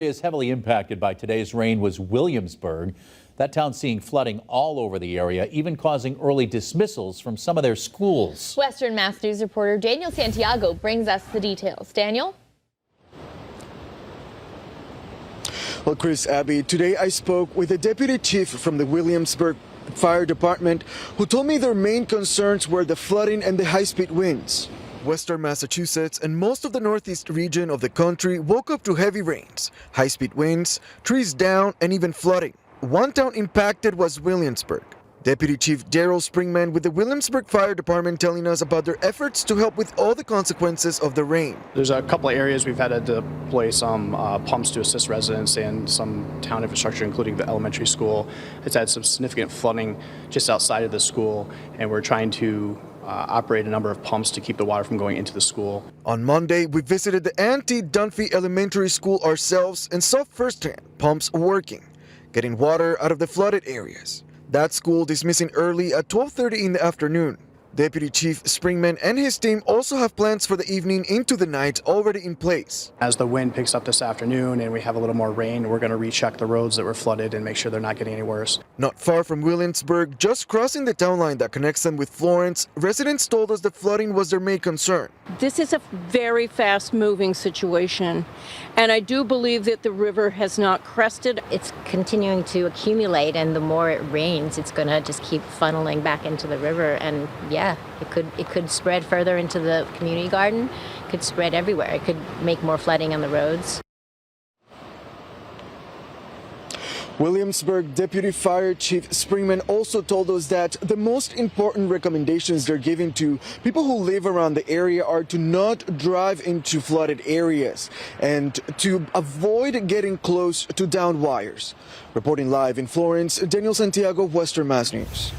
Is heavily impacted by today's rain was Williamsburg. That town seeing flooding all over the area, even causing early dismissals from some of their schools. Western Mass News reporter Daniel Santiago brings us the details. Daniel? Well, Chris, Abby, today I spoke with a deputy chief from the Williamsburg Fire Department who told me their main concerns were the flooding and the high-speed winds. Western Massachusetts and most of the northeast region of the country woke up to heavy rains, high-speed winds, trees down, and even flooding. One town impacted was Williamsburg. Deputy Chief Daryl Springman with the Williamsburg Fire Department telling us about their efforts to help with all the consequences of the rain. There's a couple of areas we've had to deploy some pumps to assist residents and some town infrastructure, including the elementary school. It's had some significant flooding just outside of the school, and we're trying to operate a number of pumps to keep the water from going into the school. On Monday, we visited the Auntie Dunphy Elementary School ourselves and saw firsthand pumps working, getting water out of the flooded areas. That school dismissing early at 12:30 in the afternoon. Deputy Chief Springman and his team also have plans for the evening into the night already in place. As the wind picks up this afternoon and we have a little more rain, we're going to recheck the roads that were flooded and make sure they're not getting any worse. Not far from Williamsburg, just crossing the town line that connects them with Florence, residents told us the flooding was their main concern. This is a very fast-moving situation, and I do believe that the river has not crested. It's continuing to accumulate, and the more it rains, it's going to just keep funneling back into the river. And yeah, it could spread further into the community garden. It could spread everywhere. It could make more flooding on the roads. Williamsburg Deputy Fire Chief Springman also told us that the most important recommendations they're giving to people who live around the area are to not drive into flooded areas and to avoid getting close to downed wires. Reporting live in Florence, Daniel Santiago, Western Mass News.